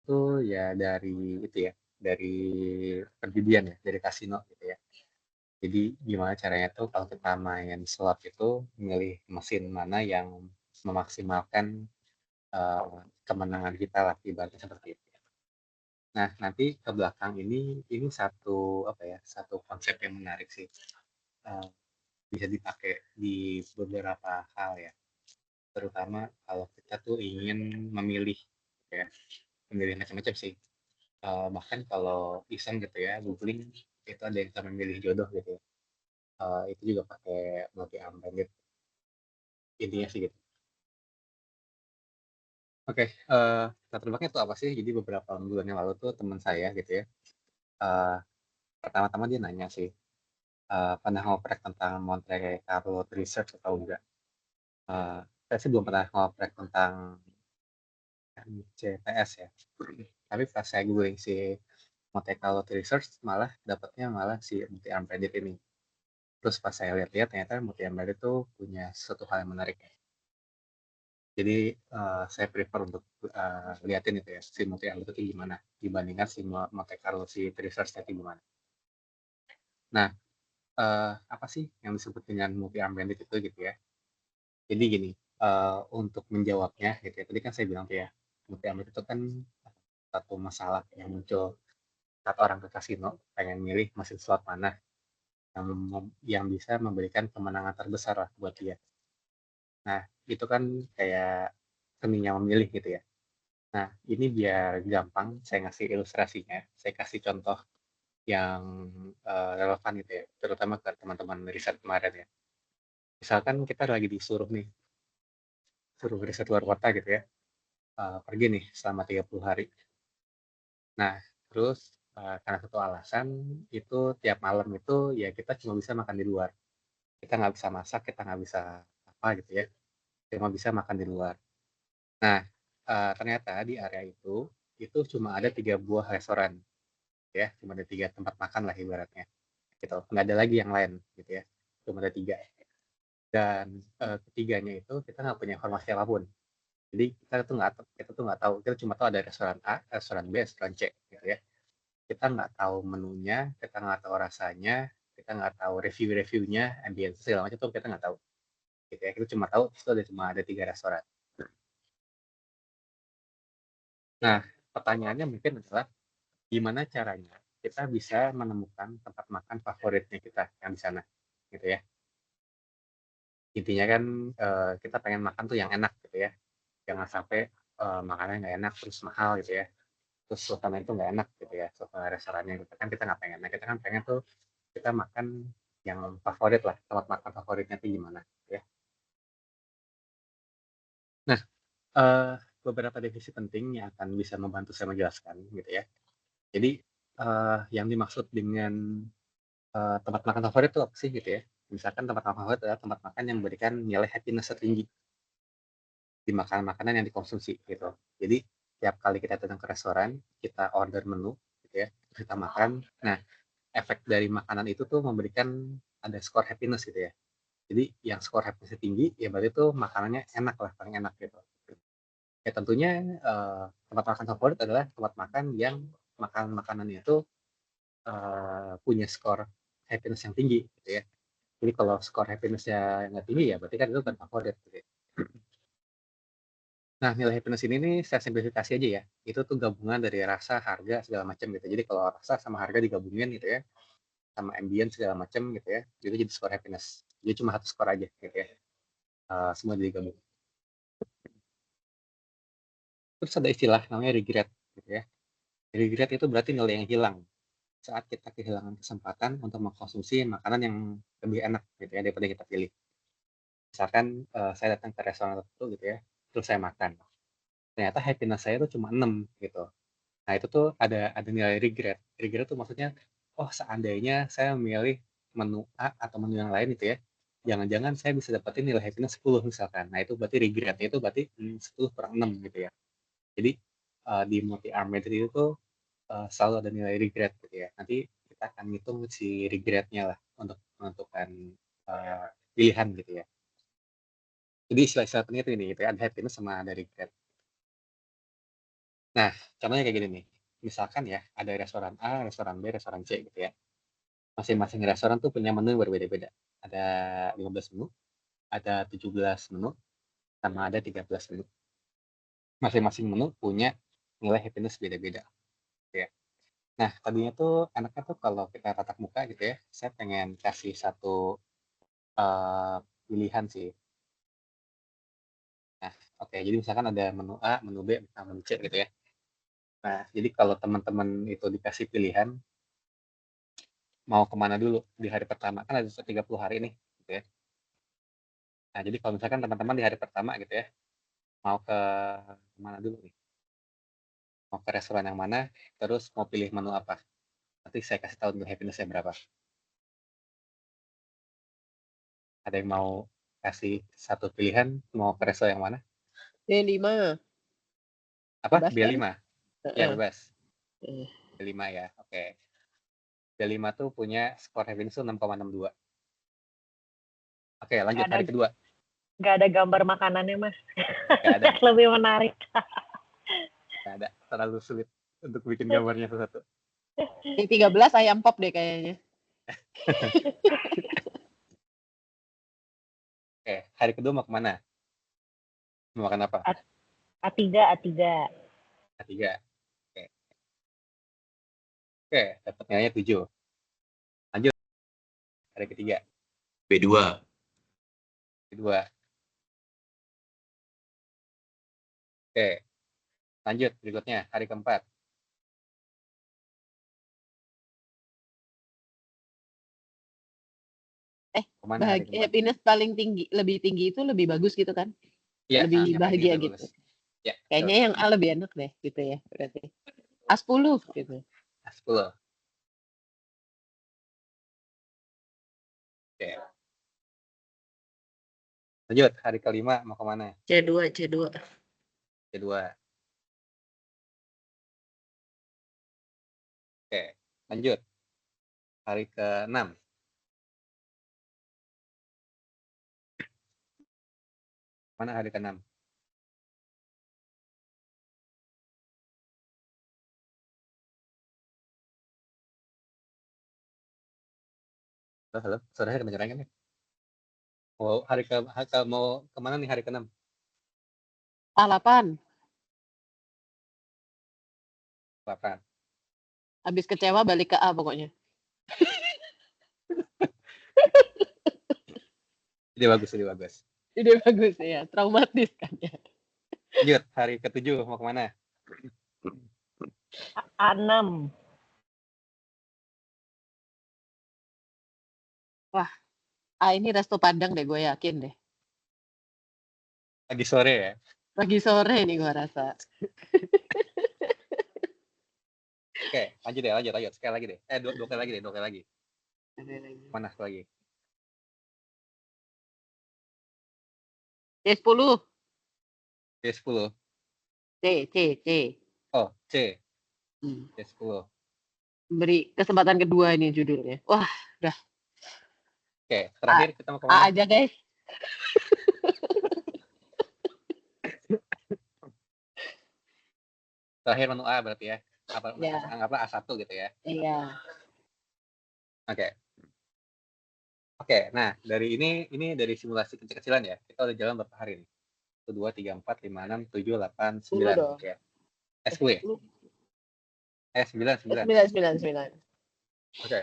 Itu ya dari itu ya, dari perjudian ya, dari kasino gitu ya. Jadi gimana caranya tuh kalau kita main slot itu milih mesin mana yang memaksimalkan kemenangan kita lah, ibaratnya seperti itu. Nah, nanti ke belakang ini satu apa ya, satu konsep yang menarik sih. Eh, Bisa dipakai di beberapa hal ya, terutama kalau kita tuh ingin memilih ya, memilih macam-macam sih. Bahkan kalau iseng gitu ya, googling itu ada yang sama memilih jodoh gitu ya. Itu juga pakai multi arm bandit, intinya sih gitu. Oke, latar belakangnya itu apa sih? Jadi beberapa bulan yang lalu tuh teman saya gitu ya, eh, pertama-tama dia nanya sih, pernah ngoprek tentang Monte Carlo Research atau enggak? Saya sih belum pernah ngoprek tentang MCTS ya. Tapi pas saya googling si Monte Carlo Research malah dapatnya malah si multi arm bandit ini. Terus pas saya lihat-lihat ternyata multi arm bandit itu punya sesuatu hal yang menarik ya. Jadi saya prefer untuk liatin itu ya, si multi arm itu gimana dibandingkan si Monte Carlo si Research itu gimana. Nah, apa sih yang disebut dengan multi arm bandit itu gitu ya? Jadi gini, untuk menjawabnya gitu ya, tadi kan saya bilang tuh ya, multi arm bandit itu kan satu masalah yang muncul saat orang ke kasino pengen milih mesin slot mana yang yang bisa memberikan kemenangan terbesar lah buat dia. Nah, itu kan kayak seninya memilih gitu ya. Nah, ini biar gampang saya ngasih ilustrasinya, saya kasih contoh yang relevan gitu ya, terutama ke teman-teman riset kemarin ya. Misalkan kita lagi disuruh nih, suruh riset luar kota gitu ya, pergi nih selama 30 hari. Nah, terus karena satu alasan itu tiap malam itu ya kita cuma bisa makan di luar. Kita nggak bisa masak, kita nggak bisa apa gitu ya, cuma bisa makan di luar. Nah, ternyata di area itu cuma ada 3 buah restoran ya, cuma ada 3 tempat makan lah ibaratnya, gitu. Nggak ada lagi yang lain gitu ya, cuma ada 3. Dan ketiganya itu kita nggak punya informasi apapun. Jadi kita tuh nggak tahu, kita cuma tahu ada restoran A, restoran B, restoran C gitu ya. Kita nggak tahu menunya, kita nggak tahu rasanya, kita nggak tahu review-reviewnya, ambience segala macam tuh kita nggak tahu gitu ya. Kita cuma tahu itu cuma ada 3 restoran. Nah, pertanyaannya mungkin adalah gimana caranya kita bisa menemukan tempat makan favoritnya kita yang di sana, gitu ya. Intinya kan kita pengen makan tuh yang enak gitu ya, jangan sampai makanannya nggak enak terus mahal gitu ya, terus suasana itu nggak enak gitu ya, suasana restorannya gitu kan kita nggak pengen. Nah, kita kan pengen tuh kita makan yang favorit lah, tempat makan favoritnya tuh gimana gitu ya. Nah, eee, beberapa definisi penting yang akan bisa membantu saya menjelaskan gitu ya. Jadi, yang dimaksud dengan tempat makan favorit itu apa sih gitu ya. Misalkan tempat makan favorit adalah tempat makan yang memberikan nilai happiness tertinggi di makanan-makanan yang dikonsumsi gitu. Jadi tiap kali kita datang ke restoran, kita order menu gitu ya, terus kita makan. Nah, efek dari makanan itu tuh memberikan ada skor happiness gitu ya. Jadi yang skor happiness tinggi, ya berarti tuh makanannya enak lah, paling enak gitu. Ya tentunya tempat makan favorit adalah tempat makan yang makanannya itu punya skor happiness yang tinggi gitu ya. Jadi kalau skor happiness-nya nggak tinggi ya berarti kan itu bukan favorit gitu ya. Nah, nilai happiness ini nih saya simplifikasi aja ya. Itu tuh gabungan dari rasa, harga, segala macam gitu. Jadi kalau rasa sama harga digabungin gitu ya, sama ambient segala macam gitu ya, itu jadi skor happiness. Jadi cuma satu skor aja gitu ya. Semua digabung. Terus ada istilah namanya regret gitu ya. Regret itu berarti nilai yang hilang saat kita kehilangan kesempatan untuk mengkonsumsi makanan yang lebih enak gitu ya daripada kita pilih. Misalkan saya datang ke restoran tertentu gitu ya, terus saya makan. Ternyata happiness saya tuh cuma 6 gitu. Nah, itu tuh ada nilai regret. Regret tuh maksudnya, oh seandainya saya memilih menu A atau menu yang lain itu ya, jangan-jangan saya bisa dapetin nilai happiness 10 misalkan. Nah, itu berarti regret-nya itu berarti 10 kurang 6 gitu ya. Jadi di multi arm method itu tuh selalu ada nilai regret gitu ya. Nanti kita akan ngitung si regret-nya lah untuk menentukan pilihan gitu ya. Jadi istilah-istilah penting itu ini gitu ya, ada happiness sama ada regret. Nah, contohnya kayak gini nih. Misalkan ya, ada restoran A, restoran B, restoran C gitu ya. Masing-masing restoran tuh punya menu yang berbeda-beda. Ada 15 menu, ada 17 menu, sama ada 13 menu. Masing-masing menu punya nilai happiness beda-beda, gitu ya. Nah, tadinya tuh enaknya tuh kalau kita tatap muka gitu ya, saya pengen kasih satu uh, pilihan sih. Nah, oke, jadi misalkan ada menu A, menu B, menu C gitu ya. Nah, jadi kalau teman-teman itu dikasih pilihan, mau kemana dulu di hari pertama, kan ada 30 hari nih, gitu ya. Nah, jadi kalau misalkan teman-teman di hari pertama gitu ya, mau ke mana dulu nih? Mau ke restoran yang mana, terus mau pilih menu apa? Nanti saya kasih tahu dulu happiness-nya berapa. Ada yang mau kasih satu pilihan, mau ke resto yang mana? B5. Apa? Bebas kan? B5? Ya, bebas. Uh. B5 ya, oke. B5 tuh punya skor happiness tuh 6,62. Oke, lanjut hari kedua. Nggak ada gambar makanannya, Mas. Nggak ada. Lebih menarik. Nggak ada. Terlalu sulit untuk bikin gambarnya satu-satu. Yang 13 ayam pop deh kayaknya. Oke, hari kedua mau kemana? Mau makan apa? A3. A3. Oke. Oke, dapat nilainya 7. Lanjut. Hari ketiga. B2. B2. Oke. Lanjut berikutnya, hari keempat. Kemana hari keempat? Happiness paling tinggi, lebih tinggi itu lebih bagus gitu kan? Ya, lebih bahagia gitu. Ya, kayaknya yang A lebih enak deh gitu ya berarti. A10 gitu. A10. Oke. Lanjut, hari kelima mau kemana? C2. C2. Oke, lanjut. Hari ke-6. Mana hari ke-6? Halo, saudara kedengeran kan ya? Oh, mau kemana nih hari ke-6? A8. 8. Habis kecewa balik ke A pokoknya. Ide bagus. Ide bagus ya, traumatis kan ya. Lanjut, hari ke-7 mau kemana? A6. Wah, ini resto Padang deh, gue yakin deh. Pagi sore ya? Pagi sore nih gue rasa. Oke, lanjut. Sekali lagi deh. Dua kali lagi. Mana lagi? C10. C10. C. Oh, C. C10. Beri kesempatan kedua ini judulnya. Wah, udah. Oke, terakhir kita mau kemana? A aja guys. Terakhir menu A berarti ya. Ya. Anggaplah A1 gitu ya. Iya. Oke, nah dari ini dari simulasi kecil-kecilan ya. Kita udah jalan berapa hari nih? 1, 2, 3, 4, 5, 6, 7, 8, 9 ya. S10 ya? 9. 9. Oke.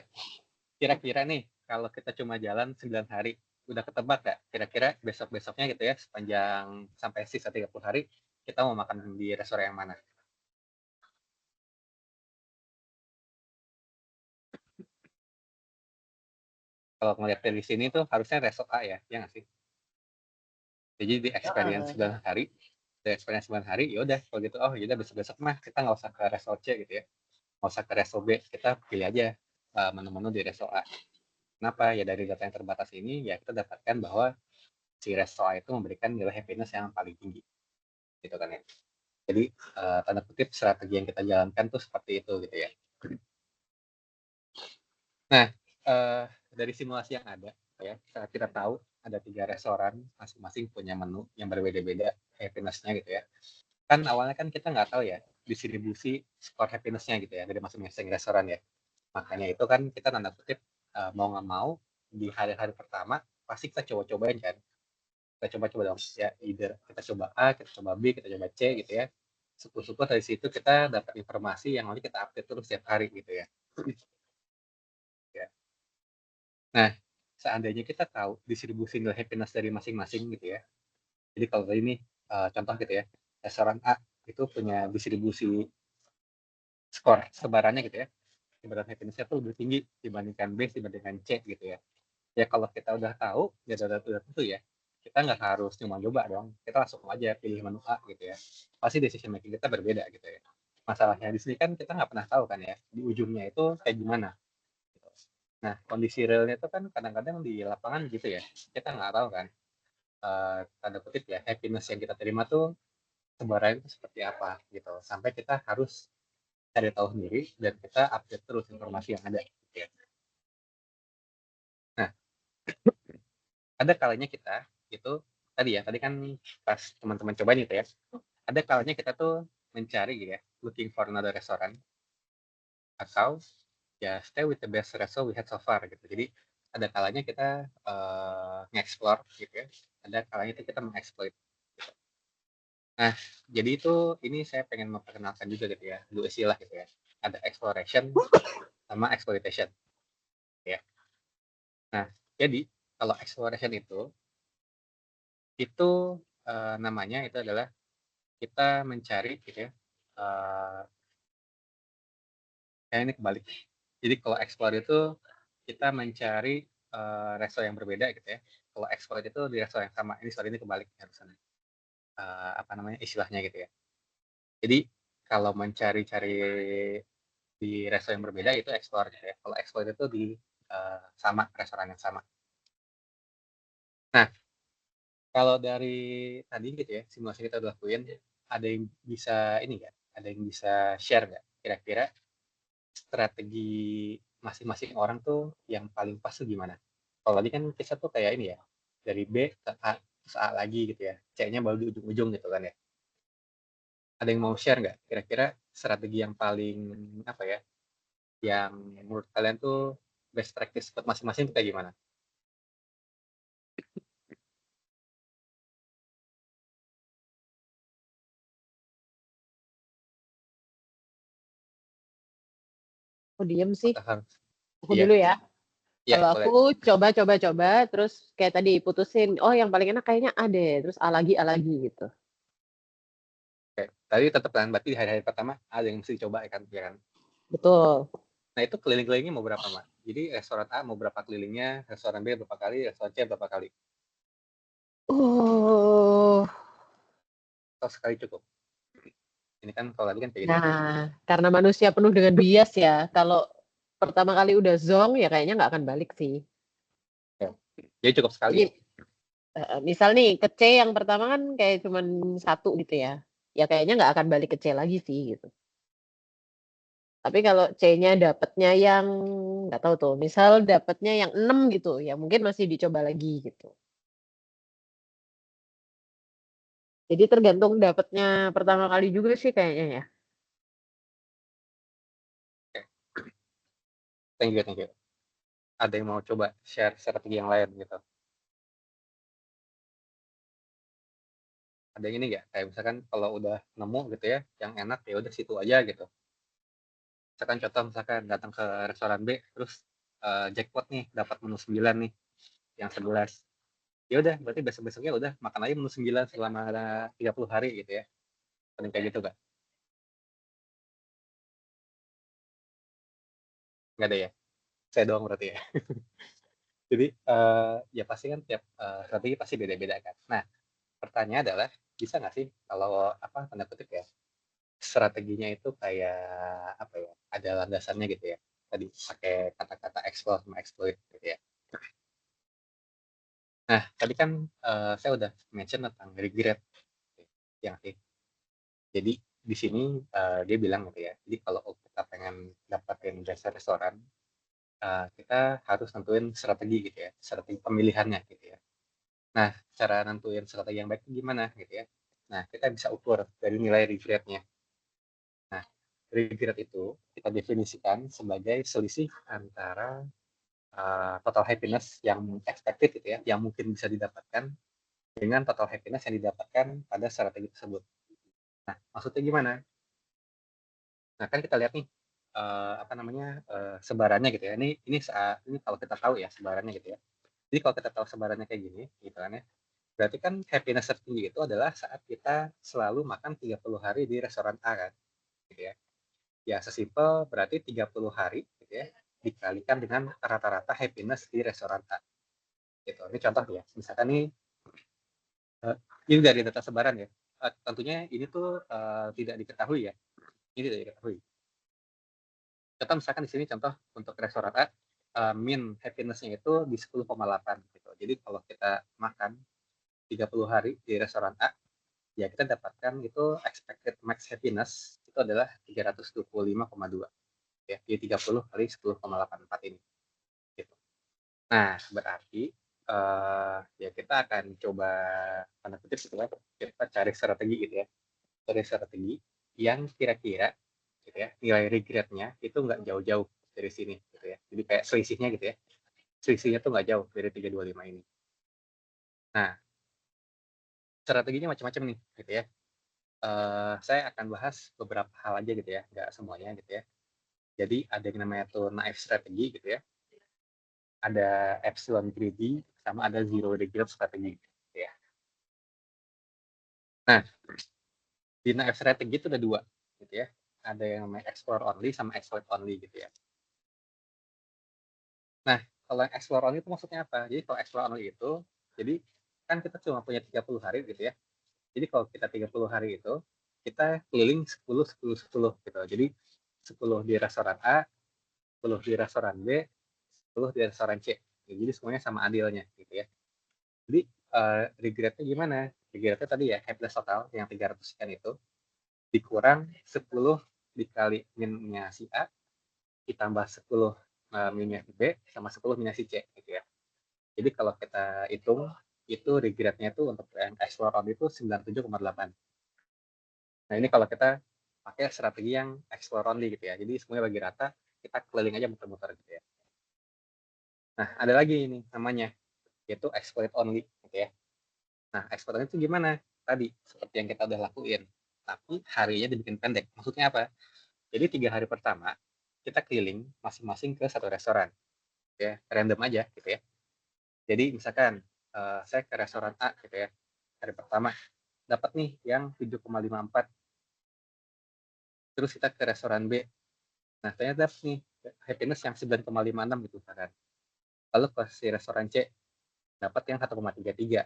Kira-kira nih kalau kita cuma jalan 9 hari, udah ketebak gak? Kira-kira besok-besoknya gitu ya, sepanjang sampai sisa 30 hari, kita mau makan di restoran yang mana? Kalau ngeliat dari sini tuh harusnya resto A ya nggak sih? Jadi di experience 9 hari, ya udah kalau gitu, oh yaudah besok-besok mah kita nggak usah ke resto C gitu ya, nggak usah ke resto B, kita pilih aja menu-menu di resto A. Kenapa? Ya dari data yang terbatas ini ya kita dapatkan bahwa si resto A itu memberikan nilai happiness yang paling tinggi, gitu kan ya. Jadi tanda kutip strategi yang kita jalankan tuh seperti itu gitu ya. Nah, dari simulasi yang ada ya, kita tahu ada 3 restoran masing-masing punya menu yang berbeda-beda happiness-nya gitu ya. Kan awalnya kan kita nggak tahu ya distribusi skor happiness-nya gitu ya dari masing-masing restoran ya. Makanya itu kan kita tanda kutip mau nggak mau di hari-hari pertama pasti kita coba-cobain kan. Kita coba-coba dong ya, either kita coba A, kita coba B, kita coba C gitu ya. Syukur-syukur dari situ kita dapat informasi yang nanti kita update terus setiap hari gitu ya. Ya. Nah, seandainya kita tahu distribusi nilai happiness dari masing-masing gitu ya. Jadi kalau tadi nih contoh gitu ya, restoran A itu punya distribusi skor sebarannya gitu ya. Sebaran happiness-nya tuh lebih tinggi dibandingkan B dibandingkan C gitu ya. Ya kalau kita udah tahu, ya udah tentu ya, kita nggak harus cuma coba dong. Kita langsung aja pilih menu A gitu ya. Pasti decision making kita berbeda gitu ya. Masalahnya di sini kan kita nggak pernah tahu kan ya, di ujungnya itu kayak gimana. Gitu. Nah, kondisi realnya itu kan kadang-kadang di lapangan gitu ya. Kita nggak tahu kan, tanda kutip ya, happiness yang kita terima tuh sebarannya itu seperti apa gitu. Sampai kita harus cari tahu sendiri dan kita update terus informasi yang ada. Gitu ya. Nah, ada kalanya kita itu tadi kan pas teman-teman cobain gitu ya, ada kalanya kita tuh mencari gitu ya, looking for another restaurant atau ya stay with the best restaurant we had so far gitu. Jadi ada kalanya kita nge-explore gitu ya, ada kalanya itu kita mengeksploit. Nah, jadi itu ini saya pengen memperkenalkan juga gitu ya, dua istilah gitu ya. Ada exploration sama exploitation ya. Nah, jadi kalau exploration itu namanya itu adalah kita mencari gitu ya, ini kebalik. Jadi kalau explore itu kita mencari resto yang berbeda gitu ya. Kalau explore itu di resto yang sama. Ini sorry ini kebalik harusnya. Apa namanya istilahnya gitu ya. Jadi kalau mencari-cari di resto yang berbeda itu explore gitu ya. Kalau explore itu di sama restoran yang sama. Nah, kalau dari tadi gitu ya, simulasi kita udah lakuin, ada yang bisa ini nggak? Ada yang bisa share nggak? Kira-kira strategi masing-masing orang tuh yang paling pas tuh gimana? Kalau tadi kan kita tuh kayak ini ya, dari B ke A, terus A lagi gitu ya, C-nya baru di ujung-ujung gitu kan ya. Ada yang mau share nggak? Kira-kira strategi yang paling apa ya, yang menurut kalian tuh best practice buat masing-masing tuh kayak gimana? Aku diem sih. Apakah harus? Aku Iya, dulu ya. iya Kalau boleh. aku coba, terus kayak tadi putusin, oh yang paling enak kayaknya A deh, terus A lagi gitu. Oke. Tadi tetap kan, berarti di hari-hari pertama ada yang mesti dicoba ya kan? Ya kan? Betul. Nah itu keliling-kelilingnya mau berapa, Mak? Jadi restoran A mau berapa kelilingnya, restoran B berapa kali, restoran C berapa kali? Oh, Atau sekali cukup? Ini kan kalau tadi kan kayak gitu. nah karena manusia penuh dengan bias ya, kalau pertama kali udah zong ya kayaknya nggak akan balik sih. Ya. Jadi cukup sekali Jadi ya? misal nih ke C yang pertama kan kayak cuman satu gitu ya, ya kayaknya nggak akan balik ke C lagi sih gitu. Tapi kalau C-nya dapatnya yang nggak tahu tuh, misal dapatnya yang 6 gitu, ya mungkin masih dicoba lagi gitu. Jadi tergantung dapatnya pertama kali juga sih kayaknya ya. Oke. Thank you, thank you. Ada yang mau coba share strategi yang lain gitu? Ada yang ini nggak? Kayak misalkan kalau udah nemu gitu ya, yang enak ya udah situ aja gitu. Misalkan contoh misalkan datang ke restoran B, terus jackpot nih, dapat menu 9 nih, yang 11. Ya udah, berarti besok-besoknya udah makan aja menu 9 selama ada 30 hari gitu ya. Sering kayak gitu nggak? Nggak ada ya? Saya doang berarti ya. Jadi ya pasti kan tiap strategi pasti beda-beda kan. Nah, pertanyaan adalah bisa nggak sih kalau apa tanda kutip ya strateginya itu kayak apa ya ada landasannya gitu ya tadi pakai kata-kata explore sama exploit gitu ya. Nah tadi kan saya udah mention tentang regret yang sih. Jadi di sini dia bilang gitu ya. Jadi kalau kita pengen dapatin jasa restoran kita harus nentuin strategi gitu ya, strategi pemilihannya gitu ya. Nah, cara nentuin strategi yang baik itu gimana gitu ya. Nah, kita bisa ukur dari nilai regret-nya. regret itu kita definisikan sebagai selisih antara total happiness yang expected gitu ya, yang mungkin bisa didapatkan dengan total happiness yang didapatkan pada strategi tersebut. Nah, maksudnya gimana? Nah, kan kita lihat nih sebarannya gitu ya. Ini kalau kita tahu ya sebarannya gitu ya. Jadi kalau kita tahu sebarannya kayak gini, gitu kan ya. Berarti kan happiness tertinggi itu adalah saat kita selalu makan 30 hari di restoran A kan, gitu ya. Ya sesimpel berarti 30 hari gitu ya, dikalikan dengan rata-rata happiness di restoran A. Gitu. Ini contoh ya. Misalkan nih ini dari data sebaran ya. Tentunya ini tuh tidak diketahui ya. Ini tidak diketahui. Kita misalkan di sini contoh untuk restoran A, min happiness-nya itu di 10,8 gitu. Jadi kalau kita makan 30 hari di restoran A, ya kita dapatkan itu expected max happiness itu adalah 325,2 ya, di 30 kali 10,84 ini. Gitu. Nah, berarti ya kita akan coba tanda kutip gitu ya, kita cari strategi gitu ya. Cari strategi yang kira-kira gitu ya, nilai regret-nya itu nggak jauh-jauh dari sini gitu ya. Jadi kayak selisihnya gitu ya. Selisihnya tuh nggak jauh dari 325 ini. Nah, strateginya macam-macam nih gitu ya. Saya akan bahas beberapa hal aja gitu ya, nggak semuanya gitu ya. Jadi ada yang namanya tuh naive strategy gitu ya. Ada epsilon greedy sama ada zero regret strategy gitu ya. Nah, di naive strategy itu ada dua gitu ya. Ada yang namanya explore only sama exploit only gitu ya. Nah, kalau yang explore only itu maksudnya apa? Jadi kalau explore only itu, jadi kan kita cuma punya 30 hari gitu ya. Jadi kalau kita 30 hari itu, kita keliling 10, 10, 10 gitu. Jadi 10 di restoran A, 10 di restoran B, 10 di restoran C. Jadi semuanya sama adilnya gitu ya. Jadi regretnya gimana? Regretnya tadi ya, happiness total yang 300 sekian itu, dikurang 10 dikali minnya si A, ditambah 10 minnya si B, sama 10 minnya si C gitu ya. Jadi kalau kita hitung, itu regretnya itu untuk yang explore on itu 97,8. Nah ini kalau kita pakai strategi yang explore only gitu ya. Jadi semuanya bagi rata, kita keliling aja muter-muter gitu ya. Nah ada lagi ini namanya, yaitu exploit only gitu ya. Nah exploit only itu gimana? Tadi, seperti yang kita udah lakuin. Tapi harinya dibikin pendek. Maksudnya apa? Jadi 3 hari pertama, kita keliling masing-masing ke satu restoran. Ya, random aja gitu ya. Jadi misalkan saya ke restoran A gitu ya, hari pertama dapat nih yang 7,54. Terus kita ke restoran B. Nah, ternyata dapat nih happiness yang 9,56 gitu misalkan. Lalu ke si restoran C dapat yang 1,33.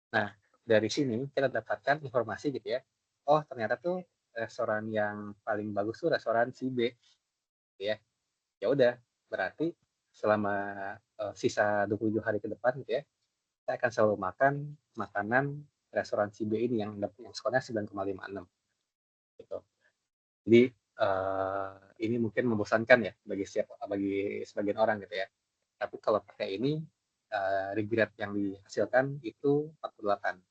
Nah, dari sini kita dapatkan informasi gitu ya. Oh, ternyata tuh restoran yang paling bagus tuh restoran si B gitu ya. Ya udah, berarti selama sisa 27 hari ke depan gitu ya, saya akan selalu makan makanan restoran si B ini yang skornya 9,56 gitu. Jadi ini mungkin membosankan ya bagi sebagian orang gitu ya. Tapi kalau pakai ini regret yang dihasilkan itu 48,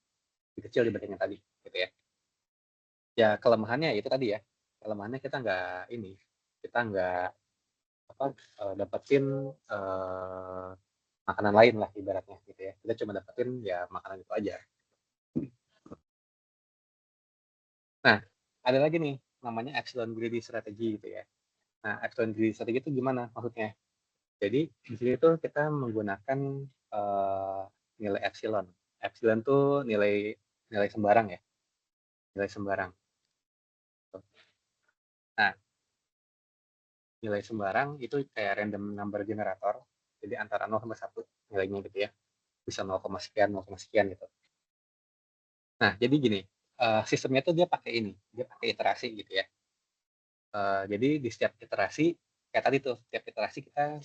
lebih kecil dibanding yang tadi gitu ya. Ya kelemahannya itu tadi ya. Kelemahannya kita nggak dapetin makanan lain lah ibaratnya gitu ya. Kita cuma dapetin ya makanan itu aja. Nah, ada lagi nih namanya epsilon greedy strategy gitu ya. Nah, epsilon greedy strategy itu gimana maksudnya? Jadi di sini tuh kita menggunakan nilai epsilon. Epsilon tuh nilai nilai sembarang ya, nilai sembarang. Nah, nilai sembarang itu kayak random number generator. Jadi antara 0 sama 1 nilainya gitu ya. Bisa 0, sekian, 0, sekian gitu. Nah, jadi gini, sistemnya tuh dia pakai ini, dia pakai iterasi gitu ya. Jadi di setiap iterasi, kayak tadi tuh, setiap iterasi kita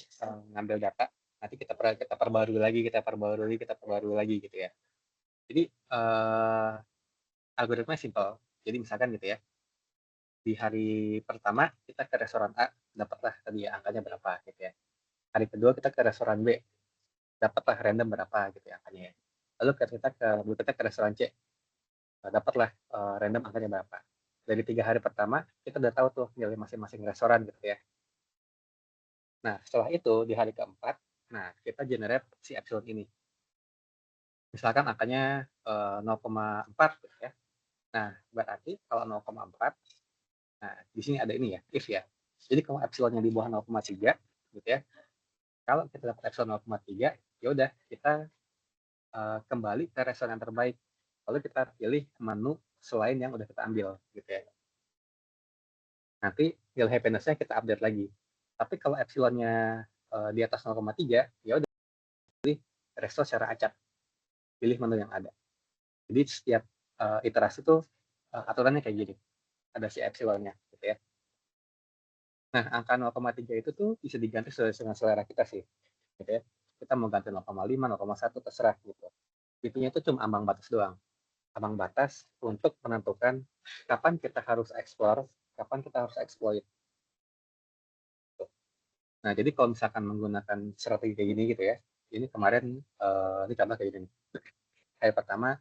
ngambil data, nanti kita perbarui lagi, kita perbarui lagi gitu ya. Jadi algoritmanya simpel. Jadi misalkan gitu ya, di hari pertama kita ke restoran A, dapatlah tadi ya angkanya berapa gitu ya. Hari kedua kita ke restoran B, dapatlah random berapa gitu ya angkanya ya. Lalu kita ke restoran C, dapatlah random angkanya berapa. dari 3 hari pertama kita udah tahu tuh nilai masing-masing restoran gitu ya. Nah, setelah itu di hari keempat, nah kita generate si epsilon ini. Misalkan angkanya 0,4 gitu ya. Nah, berarti kalau 0,4, nah di sini ada ini ya, if ya. Jadi kalau epsilonnya di bawah 0,3 gitu ya. Kalau kita dapat epsilon 0,3, ya udah kita kembali ke restoran yang terbaik. Lalu kita pilih menu selain yang udah kita ambil gitu ya. Nanti nilai happiness-nya kita update lagi. Tapi kalau epsilonnya di atas 0,3, ya udah pilih resto secara acak. Pilih menu yang ada. Jadi setiap iterasi tuh aturannya kayak gini. Ada si epsilonnya gitu ya. Nah, angka 0,3 itu tuh bisa diganti sesuai dengan selera kita sih. Gitu ya. Kita mau ganti 0,5, 0,1 terserah gitu. Intinya itu cuma ambang batas doang. Ambang batas untuk menentukan kapan kita harus explore, kapan kita harus exploit. Nah, jadi kalau misalkan menggunakan strategi kayak gini gitu ya, ini kemarin ini contoh kayak gini. Hari pertama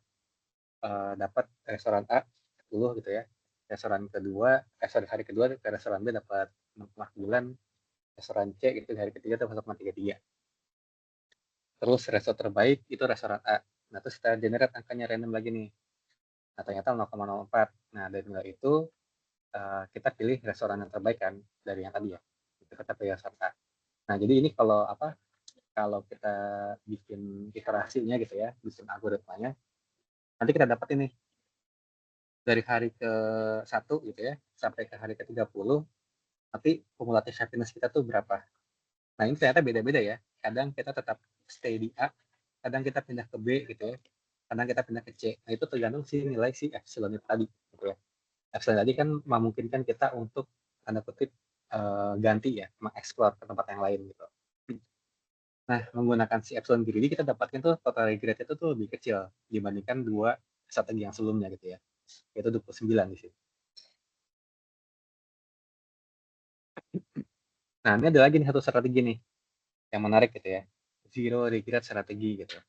dapat restoran A 10 gitu ya. Restoran kedua, hari kedua ke restoran B dapat 6,9, restoran C gitu di hari ketiga dapat 1,33. Terus restoran terbaik itu restoran A. Nah, terus kita generate angkanya random lagi nih. Nah, ternyata 0,04. Nah, dari nilai itu kita pilih restoran yang terbaik kan dari yang tadi ya. Kita pilih restoran A. Nah, jadi ini kalau kita bikin iterasinya gitu ya, bikin algoritmanya, nanti kita dapat ini dari hari ke-1 gitu ya, sampai ke hari ke-30, nanti kumulatif happiness kita tuh berapa. Nah, ini ternyata beda-beda ya. Kadang kita tetap stay di A, kadang kita pindah ke B gitu ya, kadang kita pindah ke C. Nah, itu tergantung si nilai si epsilon tadi gitu ya. Epsilon tadi kan memungkinkan kita untuk tanda kutip ganti ya, mengeksplor ke tempat yang lain gitu. Nah, menggunakan si epsilon greedy kita dapatkan tuh total regret itu tuh lebih kecil dibandingkan dua strategi yang sebelumnya gitu ya. Yaitu 29 di sini. Nah, ini ada lagi nih satu strategi nih yang menarik gitu ya. Zero regret strategi gitu.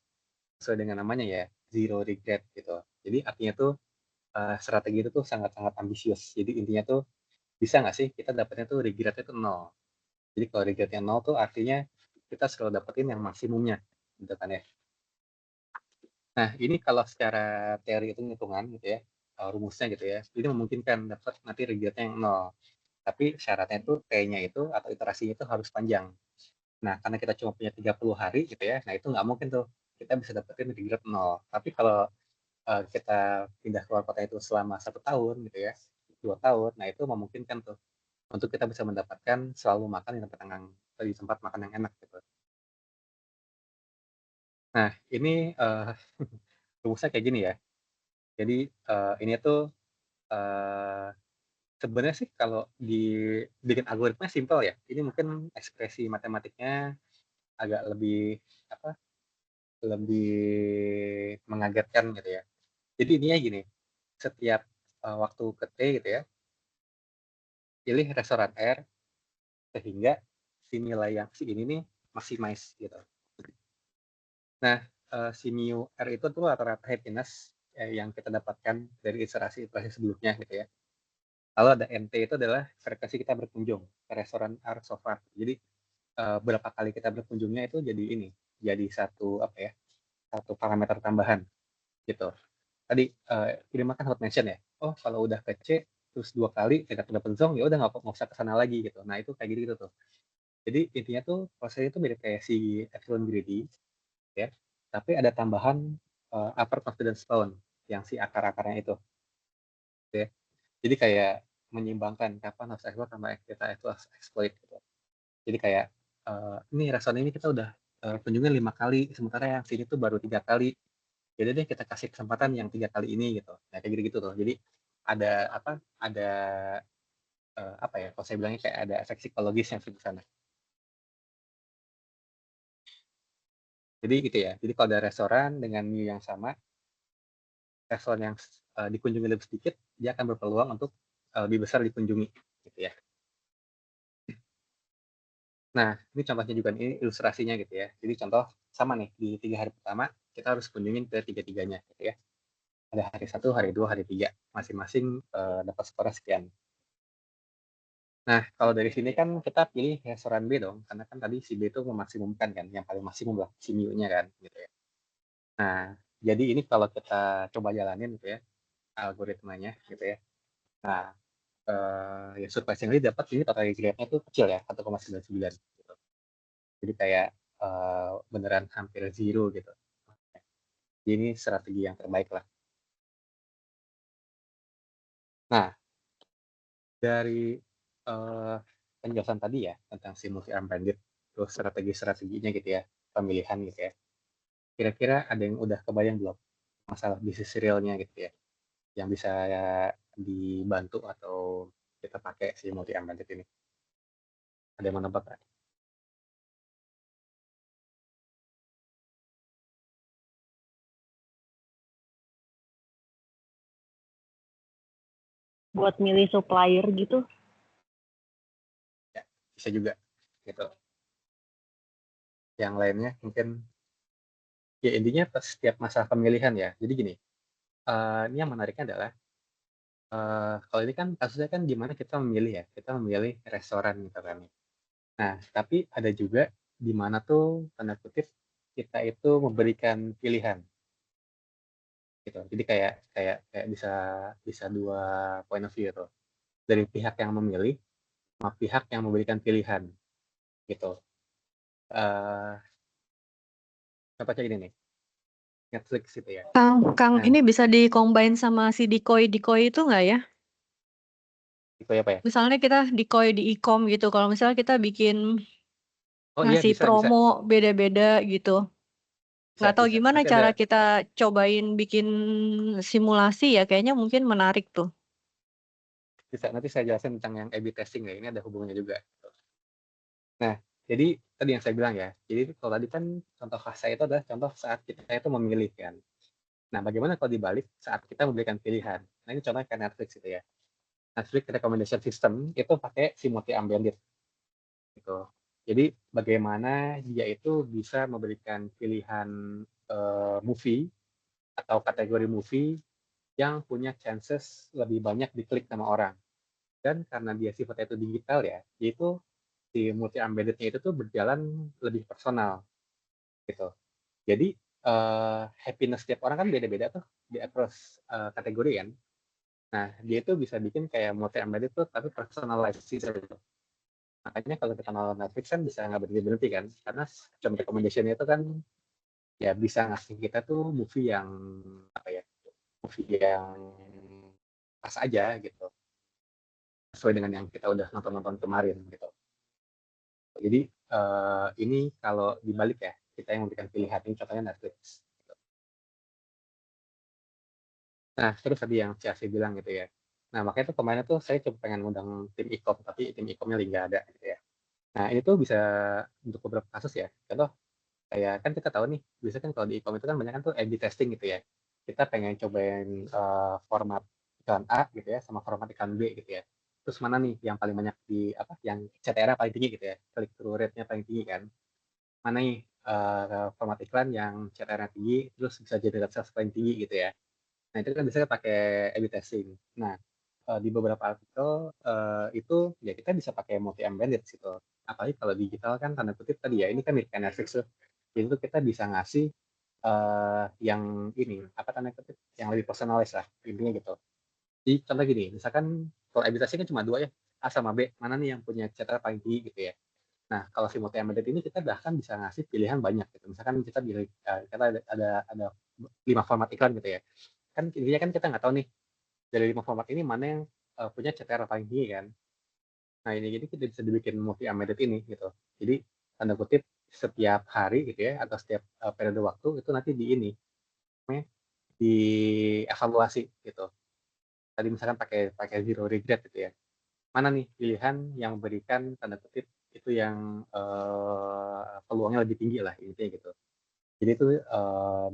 Sesuai dengan namanya ya, zero regret gitu. Jadi artinya tuh strategi itu tuh sangat-sangat ambisius. Jadi intinya tuh bisa nggak sih kita dapatnya tuh regretnya tuh 0. Jadi kalau regretnya 0 tuh artinya kita selalu dapetin yang maksimumnya gitu kan ya. Nah, ini kalau secara teori hitungan gitu ya, rumusnya gitu ya, ini memungkinkan dapat nanti regretnya yang 0. Tapi syaratnya itu T-nya itu atau iterasinya itu harus panjang. Nah, karena kita cuma punya 30 hari gitu ya, nah itu nggak mungkin tuh kita bisa dapetin regret 0. Tapi kalau kita pindah keluar kota itu selama 1 tahun gitu ya, 2 tahun, nah itu memungkinkan tuh untuk kita bisa mendapatkan selalu makan di tempat makan yang enak gitu. Nah, ini rumusnya kayak gini ya. Jadi ini tuh sebenarnya sih kalau dibikin algoritma simpel ya. Ini mungkin ekspresi matematiknya agak lebih apa? Lebih mengagetkan gitu ya. Jadi intinya gini, setiap waktu ke T gitu ya, pilih restoran R sehingga si nilai yang si ini nih maximize gitu. Nah, si mu R itu tuh rata-rata happiness yang kita dapatkan dari iterasi sebelumnya gitu ya. Lalu ada MT itu adalah frekuensi kita berkunjung ke restoran R so far. Jadi berapa kali kita berkunjungnya itu jadi satu apa ya, satu parameter tambahan gitu. Tadi ini makan hot mention ya. Oh kalau udah ke C terus 2 kali tidak dapat zong ya udah nggak usah ke sana lagi gitu. Nah itu kayak gitu tuh. Jadi intinya tuh prosesnya itu mirip kayak si epsilon greedy ya. Tapi ada tambahan upper confidence bound yang si akar-akarnya itu. Gitu ya. Jadi kayak menyimbangkan kapan harus explore sama kita itu harus exploit gitu. Jadi kayak ini restoran ini kita udah kunjungin 5 kali, sementara yang sini tuh baru 3 kali. Jadi deh kita kasih kesempatan yang 3 kali ini gitu. Nah kayak gitu-gitu tuh. Jadi ada apa? Ada apa ya? Kalau saya bilangnya kayak ada efek psikologis yang di sana. Jadi gitu ya. Jadi kalau ada restoran dengan menu yang sama, restoran yang dikunjungi lebih sedikit, dia akan berpeluang untuk lebih besar dikunjungi, gitu ya. Nah, ini contohnya juga ini ilustrasinya gitu ya. Jadi contoh sama nih di 3 hari pertama kita harus kunjungin ke tiga-tiganya gitu ya. ada hari 1, hari 2, hari 3, masing-masing dapat skor sekian. Nah, kalau dari sini kan kita pilih restoran B dong, karena kan tadi si B itu memaksimumkan kan, yang paling maksimum lah si mu-nya kan, gitu ya. Nah, jadi ini kalau kita coba jalanin gitu ya, algoritmanya gitu ya. Nah, ya surprisingly dapat ini total grade-nya tuh kecil ya, 1,99 gitu. Jadi kayak beneran hampir zero gitu. Jadi ini strategi yang terbaik lah. Nah, dari penjelasan tadi ya tentang si multi-arm bandit, terus strategi-strateginya gitu ya, pemilihan gitu ya. Kira-kira ada yang udah kebayang belum masalah bisnis realnya gitu ya, yang bisa dibantu atau kita pakai si multi-arm bandit ini? Ada yang menebak nggak? Buat milih supplier gitu. Ya, bisa juga gitu. Yang lainnya mungkin ya intinya pas setiap masalah pemilihan ya. Jadi gini, ini yang menariknya adalah kalau ini kan kasusnya kan gimana kita memilih ya, kita memilih restoran gitu kan. Nah, tapi ada juga di mana tuh tanda kutip kita itu memberikan pilihan gitu. Jadi kayak kayak kayak bisa bisa dua point of view tuh. Dari pihak yang memilih sama pihak yang memberikan pilihan gitu. Eh contohnya gini nih, Netflix gitu ya. Kang, Nah, ini bisa di-combine sama si Decoy itu nggak ya? itu apa ya? Misalnya kita Decoy di e-com gitu, kalau misalnya kita bikin Oh iya ngasih bisa bisa promo beda-beda gitu. bisa Nggak tahu bisa. gimana Nanti ada cara kita cobain bikin simulasi ya, kayaknya mungkin menarik tuh. bisa nanti saya jelasin tentang yang A/B testing ya. Ini ada hubungannya juga. Nah, jadi tadi yang saya bilang ya. Jadi kalau tadi kan contoh khasnya itu adalah contoh saat kita itu memilih kan. Nah, bagaimana kalau dibalik saat kita memberikan pilihan? Nah, ini contohnya kayak Netflix gitu ya. Netflix recommendation system itu pakai si multi-arm bandit gitu. Jadi bagaimana dia itu bisa memberikan pilihan movie atau kategori movie yang punya chances lebih banyak diklik sama orang. Dan karena dia sifatnya itu digital ya, yaitu si multi embedded-nya itu tuh berjalan lebih personal gitu. Jadi happiness setiap orang kan beda-beda tuh di across kategori kan. Nah, dia itu bisa bikin kayak multi embedded tuh tapi personalized gitu. Makanya kalau kita nonton Netflix kan bisa nggak berhenti-berhenti kan, karena jam recommendation itu kan ya bisa ngasih kita tuh movie yang apa ya, movie yang pas aja gitu, sesuai dengan yang kita udah nonton-nonton kemarin gitu. Jadi ini kalau dibalik ya, kita yang memberikan pilihan, ini contohnya Netflix. Nah, terus tadi yang Ciasi bilang gitu ya. Nah, makanya tuh kemarin tuh saya coba pengen ngundang tim e-com, tapi tim e-comnya lagi nggak ada gitu ya. Nah, ini tuh bisa untuk beberapa kasus ya. Contoh, kayak kan kita tahu nih, biasanya kan kalau di e-com itu kan banyak kan tuh A/B testing gitu ya. Kita pengen cobain format iklan A gitu ya, sama format iklan B gitu ya. Terus mana nih yang paling banyak di apa, yang CTR paling tinggi gitu ya, click through rate-nya paling tinggi kan. Mana nih format iklan yang CTR-nya tinggi, terus bisa generate sales paling tinggi gitu ya. Nah, itu kan biasanya pakai A/B testing. Nah, di beberapa artikel itu ya kita bisa pakai multi embedded gitu. Apalagi kalau digital kan tanda kutip tadi ya, ini kan mirip kayak Netflix tuh. Jadi itu kita bisa ngasih yang ini apa tanda kutip yang lebih personalis lah intinya gitu. Jadi contoh gini, misalkan kalau A/B testing kan cuma dua ya, A sama B, mana nih yang punya CTR paling tinggi gitu ya. Nah, kalau si multi embedded ini kita bahkan bisa ngasih pilihan banyak gitu. Misalkan kita pilih kita ada 5 format iklan gitu ya. Kan intinya kan kita nggak tahu nih dari 5 format ini mana yang punya CTR paling tinggi kan. Nah, ini jadi kita bisa dibikin multi embedded ini gitu. Jadi tanda kutip setiap hari gitu ya atau setiap periode waktu itu nanti di ini namanya dievaluasi gitu. Tadi misalkan pakai pakai zero regret gitu ya. Mana nih pilihan yang memberikan tanda kutip itu yang peluangnya lebih tinggi lah intinya gitu. Jadi itu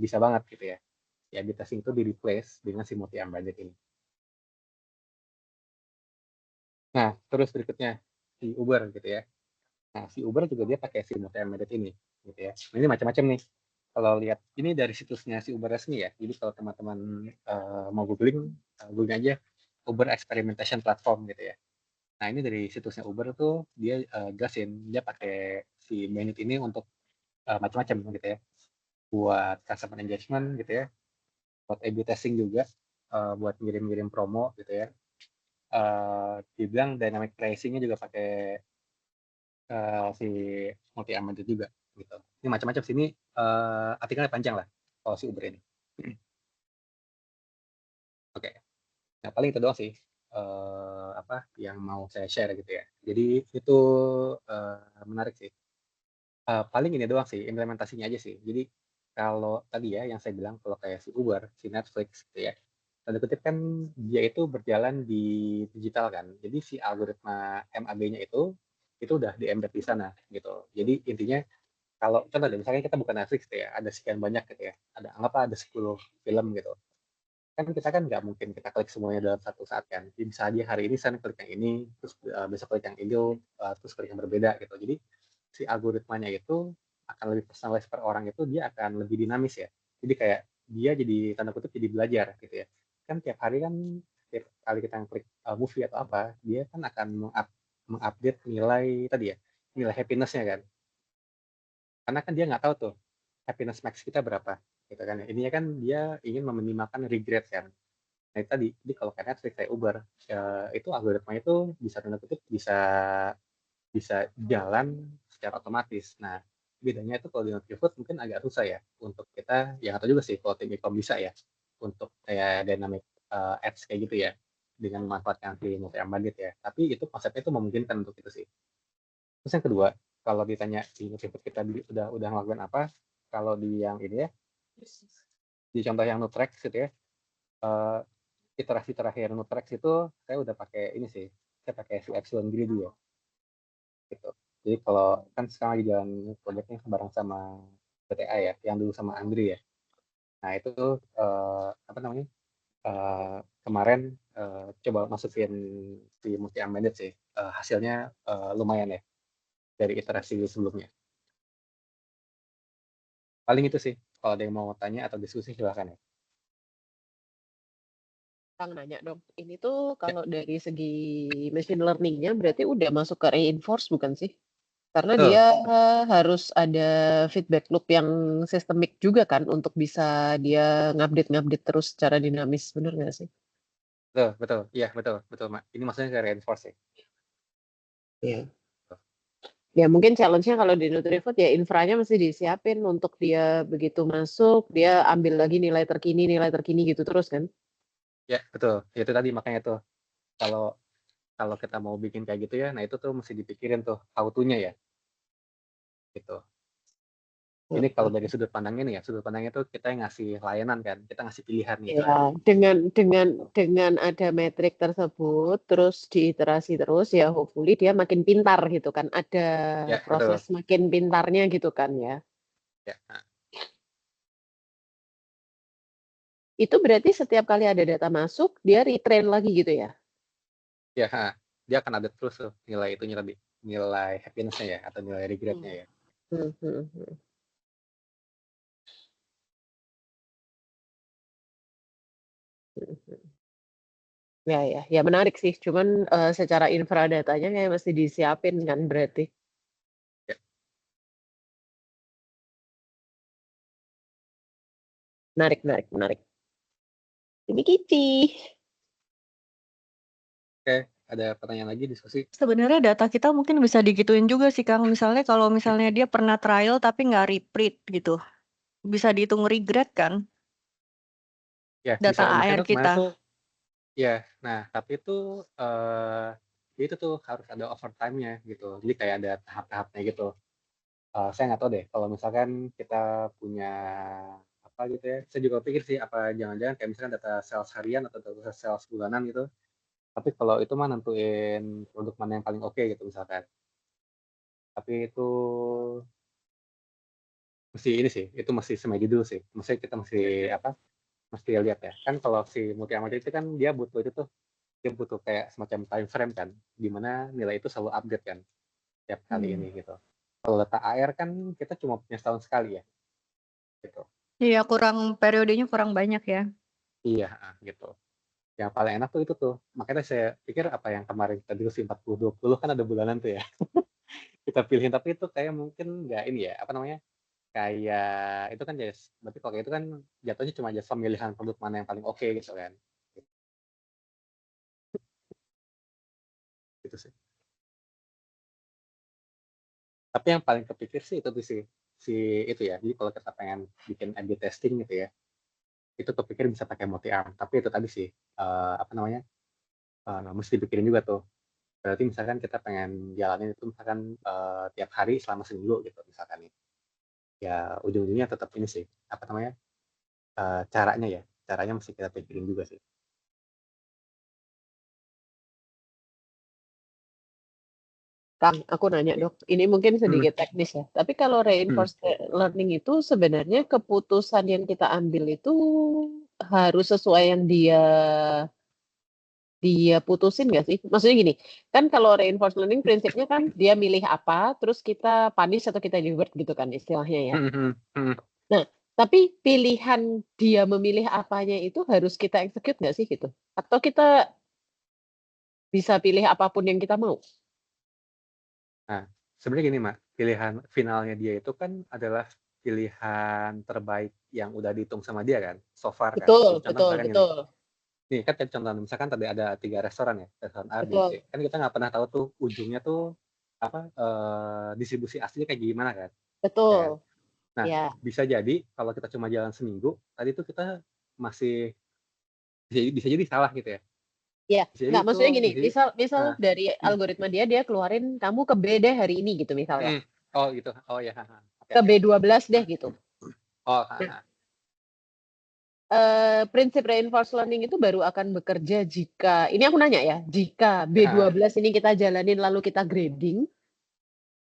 bisa banget gitu ya. Ya, A/B testing itu di replace dengan si multi embedded ini. Nah, terus berikutnya si Uber gitu ya. Nah, si Uber juga dia pakai si multi embedded ini gitu ya. Nah, ini macam-macam nih. kalau lihat ini dari situsnya si Uber resmi ya. Jadi kalau teman-teman mau googling aja Uber Experimentation Platform gitu ya. Nah ini dari situsnya Uber tuh dia jelasin dia pakai si Minute ini untuk macam-macam gitu ya. Buat customer engagement gitu ya. Buat A/B testing juga. Buat ngirim-ngirim promo gitu ya. Dibilang dynamic pricing-nya juga pakai si multi amended juga gitu. Ini macam-macam sini artikelnya panjang lah kalau si Uber ini. Oke. Nah paling itu doang sih apa yang mau saya share gitu ya. Jadi itu menarik sih. Paling ini doang sih implementasinya aja sih. Jadi kalau tadi ya yang saya bilang kalau kayak si Uber, si Netflix gitu ya. Tanda kutip kan dia itu berjalan di digital kan. Jadi si algoritma MAB-nya itu udah di-embed di sana gitu. Jadi intinya kalau contoh deh, misalnya kita buka Netflix gitu ya, ada sekian banyak gitu ya, anggaplah ada 10 film gitu. Kan kita kan nggak mungkin kita klik semuanya dalam satu saat kan. Jadi bisa aja hari ini saya klik yang ini, terus besok klik yang ini, terus klik yang berbeda gitu. Jadi si algoritmanya itu akan lebih personalized per orang itu dia akan lebih dinamis ya. Jadi kayak dia jadi tanda kutip jadi belajar gitu ya. Kan tiap hari kan tiap kali kita klik movie atau apa, dia kan akan mengupdate nilai tadi ya, nilai happiness-nya kan. Karena kan dia nggak tahu tuh happiness max kita berapa gitu kan ya. Ininya kan dia ingin meminimalkan regret kan. Nah itu tadi, jadi kalau kayak Netflix kayak Uber, itu algoritma itu bisa tanda kutip bisa bisa jalan secara otomatis. Nah bedanya itu kalau di Nutrifood mungkin agak susah ya untuk kita, yang atau juga sih kalau tim e-com bisa ya untuk kayak dynamic ads kayak gitu ya dengan memanfaatkan si multi-ambadit ya. Tapi itu konsepnya itu memungkinkan untuk itu sih. Terus yang kedua, kalau ditanya di Nutrifood kita udah ngelakuin apa, kalau di yang ini ya, di contoh yang Nutrex gitu ya, eh, iterasi terakhir Nutrex itu saya udah pakai ini sih, saya pakai si Epsilon Greedy ya, gitu. Jadi kalau kan sekarang lagi jalan proyeknya bareng sama PTA ya, yang dulu sama Andri ya. Nah itu apa namanya, kemarin coba masukin si multi amended sih, hasilnya lumayan ya dari iterasi sebelumnya. Paling itu sih, kalau ada yang mau tanya atau diskusi silahkan ya. Kang nanya dong, ini tuh Ya, kalau dari segi machine learning-nya berarti udah masuk ke reinforce bukan sih? Karena betul, dia harus ada feedback loop yang sistemik juga kan untuk bisa dia ngupdate-ngupdate terus secara dinamis, bener nggak sih? betul, betul, iya betul, betul, Mak. Ini maksudnya kayak reinforce ya. Iya. Ya mungkin challenge-nya kalau di Nutrifood ya infranya mesti disiapin untuk dia begitu masuk, dia ambil lagi nilai terkini gitu terus kan? Ya, betul. Ya, itu tadi makanya tuh kalau kalau kita mau bikin kayak gitu ya, nah itu tuh mesti dipikirin tuh how to-nya ya, gitu. Ini kalau dari sudut pandangnya nih ya, sudut pandangnya tuh kita yang ngasih layanan kan, kita ngasih pilihan gitu kan. Ya, dengan ada metrik tersebut, terus diiterasi terus, ya hopefully dia makin pintar gitu kan. Ada Ya, betul. proses makin pintarnya gitu kan ya. Ya, nah, Itu berarti setiap kali ada data masuk, dia retrain lagi gitu ya? ya, dia akan ada terus tuh nilai itunya tadi, nilai happiness-nya ya atau nilai regret-nya Hmm. ya. Hmm, hmm, hmm. Hmm, hmm. Ya menarik sih. Cuman secara infra datanya kayak mesti disiapin kan berarti. Ya, Menarik. Ini Kici. oke, ada pertanyaan lagi diskusi? Sebenarnya data kita mungkin bisa digituin juga sih Kang. Misalnya kalau misalnya dia pernah trial tapi nggak repeat gitu. Bisa dihitung regret kan Ya, bisa. data Makanya AR tuh kemarin kita. tuh ya, nah tapi itu itu tuh harus ada overtime-nya gitu. Jadi kayak ada tahap-tahapnya gitu. Saya nggak tahu deh kalau misalkan kita punya apa gitu ya, saya juga pikir sih apa jangan-jangan kayak misalkan data sales harian atau data sales bulanan gitu, tapi kalau itu mah nentuin produk mana yang paling oke gitu misalkan. Tapi itu mesti ini sih, itu mesti semedi dulu sih. Maksudnya kita mesti apa, mesti lihat ya. Kan kalau si multi amatir itu kan dia butuh itu tuh, dia butuh kayak semacam time frame kan, di mana nilai itu selalu update kan tiap kali ini gitu. Kalau data AR kan kita cuma punya setahun sekali ya. gitu. Iya, periodenya kurang banyak ya. Iya, gitu. Yang paling enak tuh itu tuh. Makanya saya pikir apa yang kemarin kita diskusi 40-20 kan ada bulanan tuh ya. Kita pilihin tapi itu kayak mungkin nggak ini ya, apa namanya, kayak itu kan berarti kalau kayak itu kan jatuhnya cuma jasa pemilihan produk mana yang paling oke gitu kan. Gitu sih. Tapi yang paling kepikir sih itu tuh si itu ya. Jadi kalau kita pengen bikin A/B testing gitu ya, itu kepikir bisa pakai multi-arm. Tapi itu tadi sih apa namanya? Mesti dipikirin juga tuh. Berarti misalkan kita pengen jalanin itu misalkan tiap hari selama seminggu gitu misalkan nih. Ya ujung-ujungnya tetap ini sih, apa namanya? Caranya ya, caranya mesti kita pikirin juga sih. Kang, aku nanya dok, ini mungkin Hmm. sedikit teknis ya. Tapi kalau reinforcement learning itu sebenarnya keputusan yang kita ambil itu harus sesuai yang dia putusin nggak sih? Maksudnya gini, kan kalau reinforcement learning prinsipnya kan dia milih apa, terus kita punish atau kita reward gitu kan istilahnya ya. Nah, tapi pilihan dia memilih apanya itu harus kita execute nggak sih gitu? Atau kita bisa pilih apapun yang kita mau? Nah, sebenarnya gini, Mak, pilihan finalnya dia itu kan adalah pilihan terbaik yang udah dihitung sama dia kan, so far kan. Betul, Contoh betul, misalkan gini, betul, nih kan contoh misalkan tadi ada 3 restoran ya, restoran A, B, betul, C. Kan kita nggak pernah tahu tuh ujungnya tuh apa, distribusi aslinya kayak gimana kan, ya kan? betul. Nah, Ya, bisa jadi kalau kita cuma jalan seminggu, tadi tuh kita masih bisa jadi salah gitu ya. ya. Bisa jadi Nggak, itu maksudnya gini, bisa jadi misal nah, dari algoritma dia keluarin kamu ke B deh hari ini gitu misalnya. oh gitu, oh ya, oke Ke oke. B12 deh gitu. Oh, Nah, prinsip reinforced learning itu baru akan bekerja jika, ini aku nanya ya, jika B12 ini kita jalanin lalu kita grading,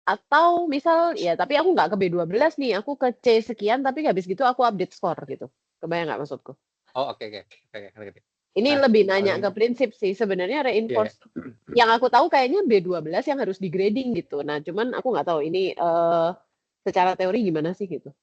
atau misal, ya tapi aku nggak ke B12 nih, aku ke C sekian, tapi habis gitu aku update score gitu. Kebayang nggak maksudku? oh oke oke, ngerti. Ini Nah, lebih nanya paling ke prinsip sih. Sebenarnya iya, reinforced, yang aku tahu kayaknya B12 yang harus di grading gitu. Nah, cuman aku nggak tahu ini secara teori gimana sih gitu.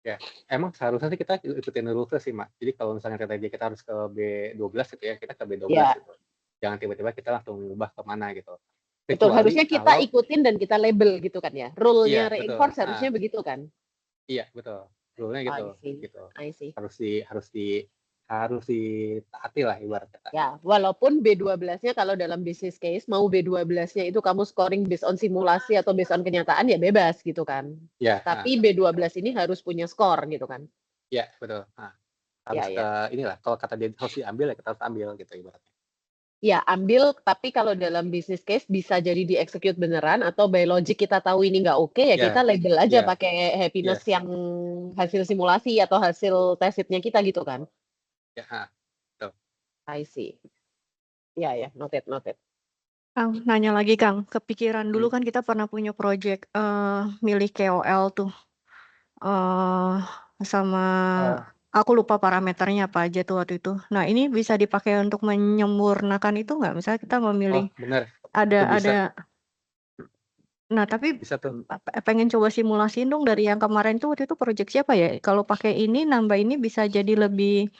ya. Emang seharusnya sih kita ikutin rules sih, Mak. Jadi kalau misalnya kita harus ke B12 gitu ya, kita ke B12 Ya, gitu. Jangan tiba-tiba kita langsung ngubah ke mana gitu. betul. Kecuali Harusnya kita kalau ikutin dan kita label gitu kan ya. Rule-nya iya, betul. reinforce harusnya begitu kan. Iya, betul. Rule-nya gitu, I see. gitu. I see. Harus ditaati lah ibarat kata. Ya, walaupun B12-nya kalau dalam business case mau B12-nya itu kamu scoring based on simulasi atau based on kenyataan ya bebas gitu kan. Ya, Tapi B12 ini harus punya skor gitu kan. ya betul. Ya, Harus ke ya. inilah kalau kata dia harus diambil ya kita harus ambil gitu ibaratnya. Ya, ambil, tapi kalau dalam business case bisa jadi di-execute beneran atau by logic kita tahu ini nggak oke, ya kita Ya, label aja ya, pakai happiness yes. yang hasil simulasi atau hasil test-nya kita gitu kan. Ya, betul. I see. Ya, ya, noted. Kang, nanya lagi Kang, kepikiran dulu kan kita pernah punya project milih KOL tuh. Sama aku lupa parameternya apa aja tuh waktu itu. Nah, ini bisa dipakai untuk menyempurnakan itu nggak? Misalnya kita memilih benar. ada Itu bisa. Nah, tapi Bisa tuh. pengen coba simulasiin dong dari yang kemarin tuh waktu itu project siapa ya? Kalau pakai ini nambah ini bisa jadi lebih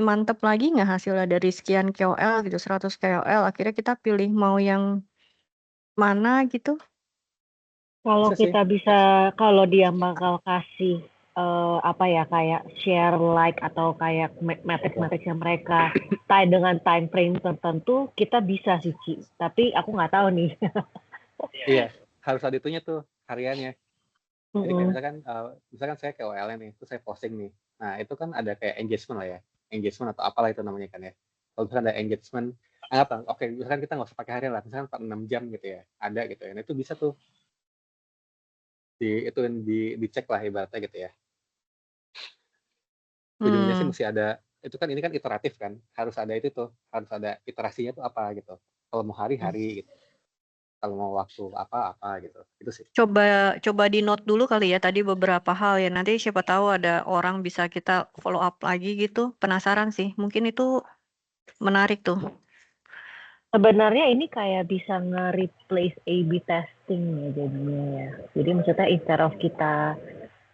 mantep lagi nggak hasilnya dari sekian KOL gitu, 100 KOL. Akhirnya kita pilih mau yang mana gitu. Kalau Bisa sih. kita bisa, kalau dia bakal kasih apa ya kayak share like atau kayak metrik-metriknya mereka tie dengan time frame tertentu, kita bisa sih Ci. Tapi aku nggak tahu nih. Iya, harus ada itunya tuh hariannya. Jadi kayak Mm-mm. misalkan saya KOL nih, terus saya posting nih. Nah, itu kan ada kayak engagement lah ya. Engagement atau apalah itu namanya kan ya. Kalau misalkan ada engagement, anggaplah, oke, misalkan kita nggak usah pakai harian lah, misalkan 6 jam gitu ya, ada gitu ya. Nah, itu bisa tuh dicek lah ibaratnya gitu ya. Ujungnya sih mesti ada, itu kan ini kan iteratif kan, harus ada itu tuh, harus ada iterasinya tuh apa gitu. Kalau mau hari-hari gitu, kalau mau waktu apa gitu, itu sih. Coba di note dulu kali ya tadi beberapa hal ya. Nanti siapa tahu ada orang bisa kita follow up lagi gitu. Penasaran sih. Mungkin itu menarik tuh. Sebenarnya ini kayak bisa nge-replace A/B testing ya jadinya ya. Jadi maksudnya instead of kita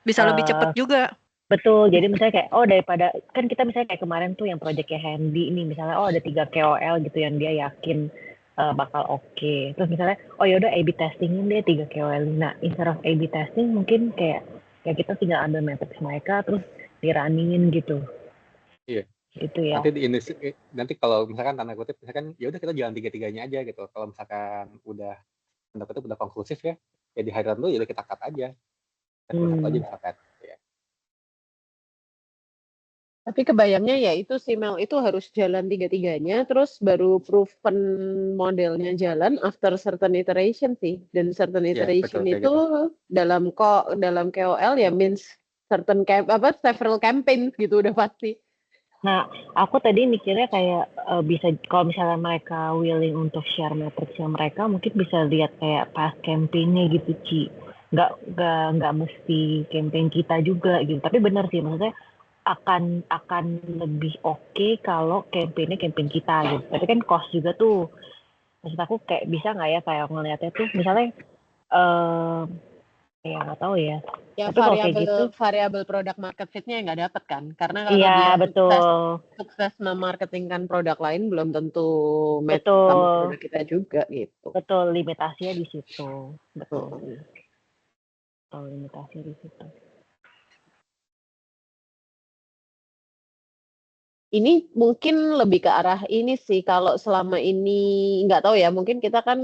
Bisa lebih cepat Eh, juga. betul, jadi misalnya kayak, oh daripada, kan kita misalnya kayak kemarin tuh yang proyeknya Handy ini, misalnya, oh ada 3 KOL gitu yang dia yakin bakal oke. Terus misalnya, oh yaudah A/B testingin deh 3 KOL. Nah, instead of A/B testing mungkin kayak, ya kita tinggal ambil matrix mereka, terus di-runningin gitu. Iya. Gitu ya. Nanti kalau misalkan tanda kutip, misalkan ya udah kita jalan tiga-tiganya aja gitu. Kalau misalkan udah tanda kutip udah konklusif ya di hari dulu ya udah kita cut aja. Kita cuma satu aja misalkan. Ya. Tapi kebayangnya ya itu si Mel itu harus jalan tiga-tiganya, terus baru proven modelnya jalan after certain iteration sih. Dan certain Iya, iteration betul, kayak itu gitu. dalam KOL ya means several campaigns gitu udah pasti. Nah, aku tadi mikirnya kayak bisa kalau misalnya mereka willing untuk share matrixnya mereka, mungkin bisa lihat kayak past campaign-nya gitu, Ci. Nggak mesti campaign kita juga gitu. Tapi benar sih, maksudnya akan lebih oke kalau campaign-nya campaign kita gitu. Tapi kan cost juga tuh. Maksud aku kayak bisa nggak ya kayak ngelihatnya tuh misalnya ya nggak tahu ya. Ya Tapi kalau kayak gitu, variabel produk market fit-nya yang nggak dapet kan. Karena kalau iya dia betul, sukses memarketingkan produk lain belum tentu match sama betul, produk kita juga gitu. betul limitasinya di situ, betul Mm-mm. sih. Betul limitasinya di situ. Ini mungkin lebih ke arah ini sih, kalau selama ini nggak tahu ya, mungkin kita kan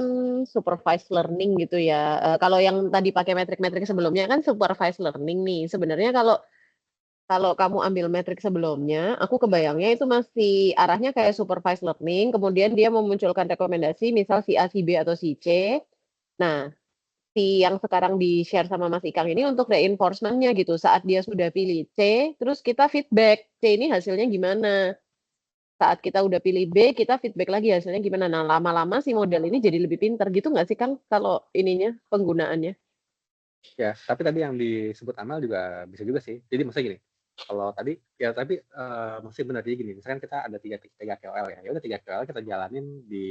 supervised learning gitu ya. Kalau yang tadi pakai metrik-metrik sebelumnya kan supervised learning nih. Sebenarnya kalau kamu ambil metrik sebelumnya, aku kebayangnya itu masih arahnya kayak supervised learning, kemudian dia memunculkan rekomendasi misal si A, si B, atau si C. Nah, si yang sekarang di-share sama Mas Ikang ini untuk reinforcement-nya gitu. Saat dia sudah pilih C, terus kita feedback, C ini hasilnya gimana? Saat kita udah pilih B, kita feedback lagi hasilnya gimana. Nah, lama-lama si model ini jadi lebih pintar gitu nggak sih, Kang? Kalau ininya, penggunaannya. Ya, tapi tadi yang disebut Amal juga bisa juga sih. Jadi maksudnya gini, kalau tadi ya tapi masih benar jadi gini. Misalkan kita ada tiga KOL ya, ya udah 3 KOL kita jalanin di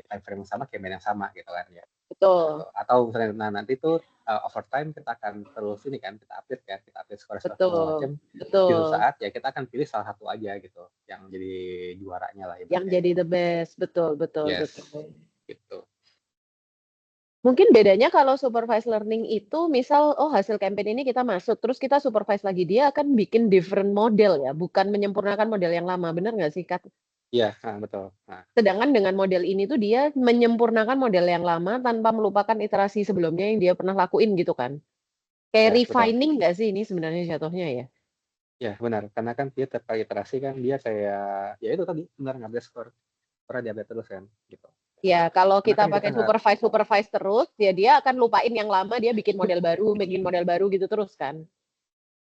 time frame yang sama, campaign yang sama gitu kan ya. Betul, Atau misalnya nanti tuh over time kita akan terus ini kan kita update skor segala betul, macam. Di suatu betul. saat ya kita akan pilih salah satu aja gitu yang jadi juaranya lah Yang ibaratnya. jadi the best, betul, betul, Yes, betul. gitu. Mungkin bedanya kalau supervised learning itu misal, oh hasil campaign ini kita masuk, terus kita supervise lagi, dia akan bikin different model ya, bukan menyempurnakan model yang lama, benar nggak sih, Kak? Iya, betul. Nah, Sedangkan dengan model ini tuh dia menyempurnakan model yang lama tanpa melupakan iterasi sebelumnya yang dia pernah lakuin gitu kan. Kayak ya betul. refining nggak sih ini sebenarnya jatuhnya ya? Ya benar, karena kan dia tiap kali iterasi kan dia kayak ya itu tadi benar ngupdate skornya diupdate terus kan gitu. Ya, kalau Karena kita kan kita pakai nggak, supervise terus, ya dia akan lupain yang lama, dia bikin model baru gitu terus kan.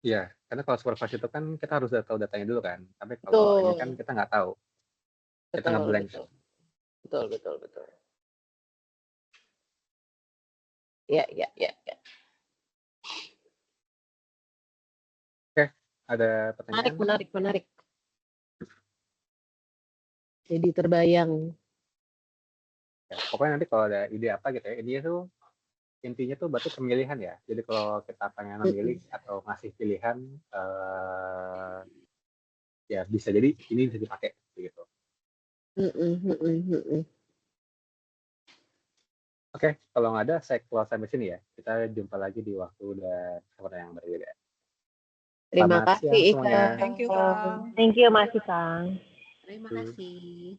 ya karena kalau supervise itu kan kita harus tahu datanya dulu kan. Tapi kalau ini kan Betul, kita nggak tahu, kita betul, ngeblank. betul, betul, betul, betul. Ya, ya, ya, ya. Oke, ada Menarik, pertanyaan? menarik. Jadi terbayang. Ya, pokoknya nanti kalau ada ide apa gitu ya, ini tuh intinya tuh berarti pemilihan ya. Jadi kalau kita pengen memilih atau ngasih pilihan, ya bisa jadi ini bisa dipakai gitu. Oke, kalau nggak ada saya close sampai sini ya. Kita jumpa lagi di waktu dan kesempatan yang berbeda. Terima Selamat kasih, siang Ika. semuanya. Thank you, Kang. Thank you Mas Kang. Terima kasih.